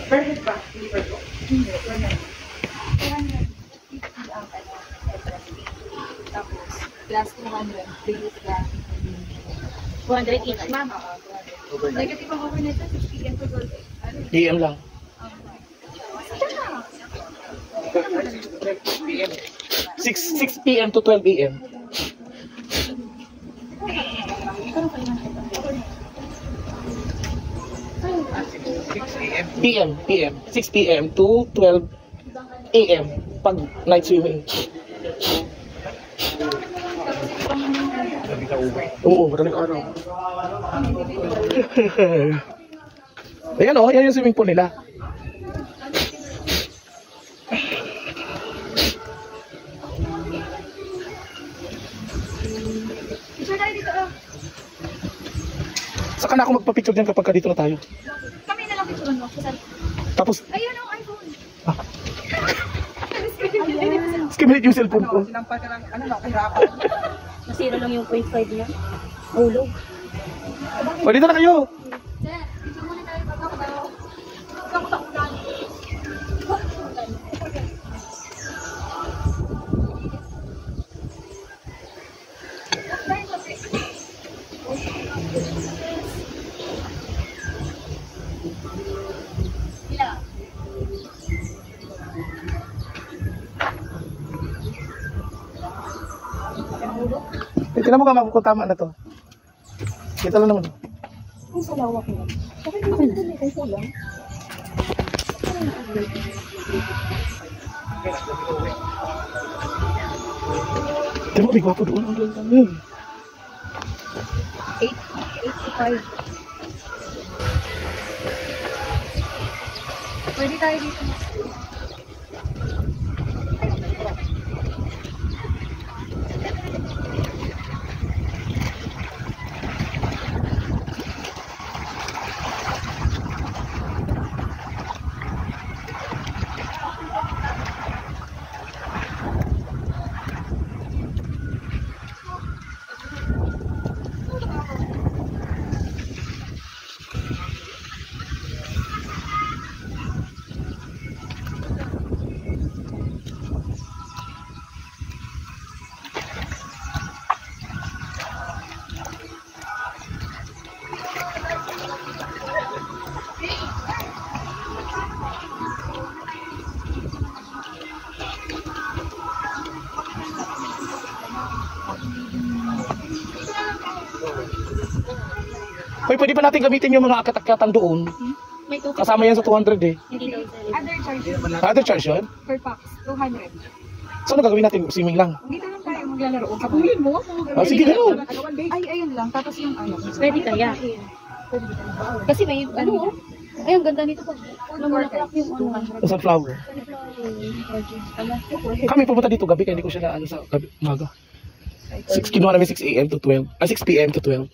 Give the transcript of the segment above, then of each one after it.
Per head ba? Hindi per po? Hindi, per head. 250 ang tapos, plus 200. Biggest plus. 200 each, ma'am. Negative ang overnight na 6 p.m. to 12 PM lang. 6 PM to 12 AM. PM 6 PM to 12 AM pag night swimming. Oo, madaling araw. Ayan o, yan yung swimming pool nila. Saka na ako magpa-picture dyan kapag dito na tayo. Kami na lang picture mo. Tapos, ayun ang iPhone. Skimminate yung cellphone ko. Sinampal ka lang, ano na, kahirapan. Nasira lang yung 0.5 niya. Ulog. O, dito na kayo. Sir, picture muna tayo pag ako daw. Pag ako takulan. Tingnan mo ka kung tama na to. Kita lang naman. Ang salawak mo. Okay na. Ay kulang. Tingnan mo, may gwapo doon. Ang ganda. 885. Pwede tayo dito. Hoy, pwede pa natin gamitin yung mga akatak-katang doon. May 250. Kasama yan sa 200 eh. Hindi daw sir. Other charges. Other charge yun? Per box, 200. So ano gagawin natin? Swimming lang? Dito lang tayo maglalaro. Kapuhin mo. Sige, gano'n. Ay, ayun lang. Tapos yung ano. Pwede kaya. Kasi may ano. Ay, ang ganda nito pag lumalaklak yung ano. Sunflower. Kami pupunta dito gabi kaya hindi ko siya na ano sa gabi, umaga. 6 kinuha namin 6 AM to 12. 6 PM to 12.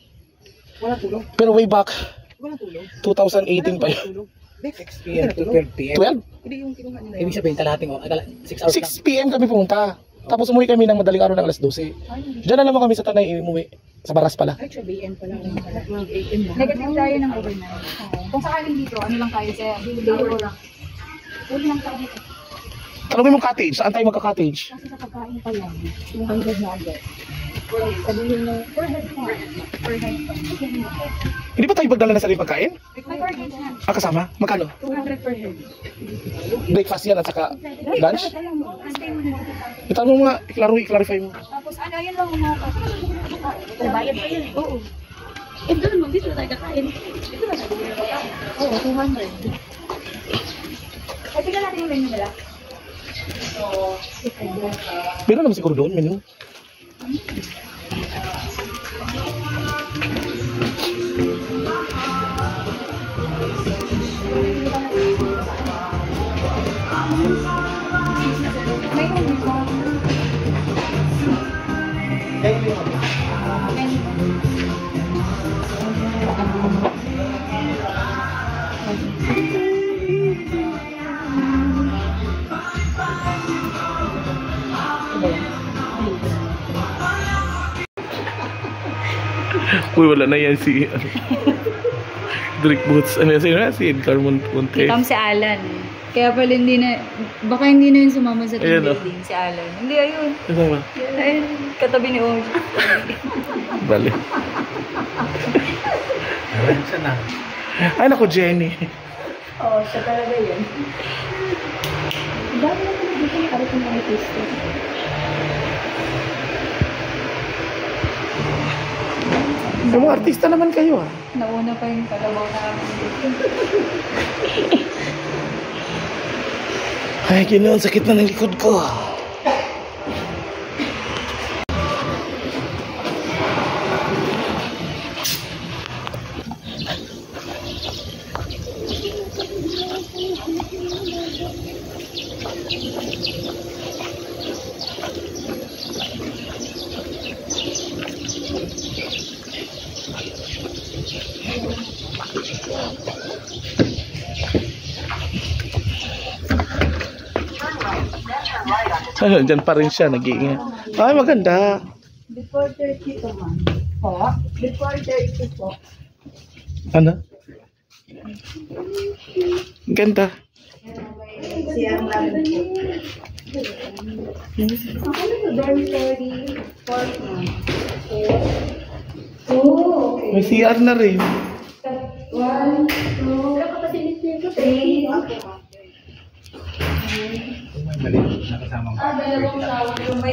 Wala tulog. Pero way back, Wala tulog. 2018 pa yun. 6 PM to 12 PM. 12? Hindi yung kinuha nila. Ibig sabihin, kalahating 6 hours 6 PM kami pumunta. Tapos umuwi kami ng madaling araw ng alas 12. Diyan na naman kami sa Tanay, umuwi. Sa Baras pala. Ay, sa BM pala. 12 AM na. Negative tayo ng overnight. Kung sakaling dito, ano lang tayo sir? Dito lang. Uli lang tayo dito. Tanungin mo cottage, saan tayo magka-cottage? Kasi sa pagkain pa lang, 200 na agad. Sabihin mo, per head pa. Per head pa. Hindi ba tayo magdala na sarili pagkain? May per head na. Kasama? Magkano? 200 per head. Breakfast yan at saka lunch? Alam mo, stay mo na dito. Itanong mo nga, i-clarify mo. Tapos ano, yun lang mga kapatid. Bayad pa yun. Oo. Eh, doon mo, dito na tayo kakain. Dito na tayo kakain. Oo, 200. Ay, tignan natin yung menu nila. Meron naman siguro doon, menu. Uy, wala na yan si Drake Boots. Ano yun? Si Edgar Monte. Kam si Alan. Kaya pala hindi na, baka hindi na yun sumama sa team Ayan, oh. building, si Alan. Hindi, ayun. Ano ba? Ayun, katabi ni Oji. Bali. Siya na. Ay, naku, Jenny. Oo, siya talaga yun. Dami na pala dito yung araw ng artista. Yung mga artista naman kayo ah. Nauna pa yung kalabaw namin dito. Ay, ganoon, sakit na ng likod ko. Ano, dyan pa rin siya, nag-iingat. Ay, maganda. Before 30 to, ma'am. Po? Before 30 po. Ano? Ganda. Siyang lang po. Ako na to, dormitory 4, ma'am. Oh, okay. May CR na rin. 1, 2, kapatid 3. Okay, ma'am. May mali na kasama mo. Dalawang shower room. May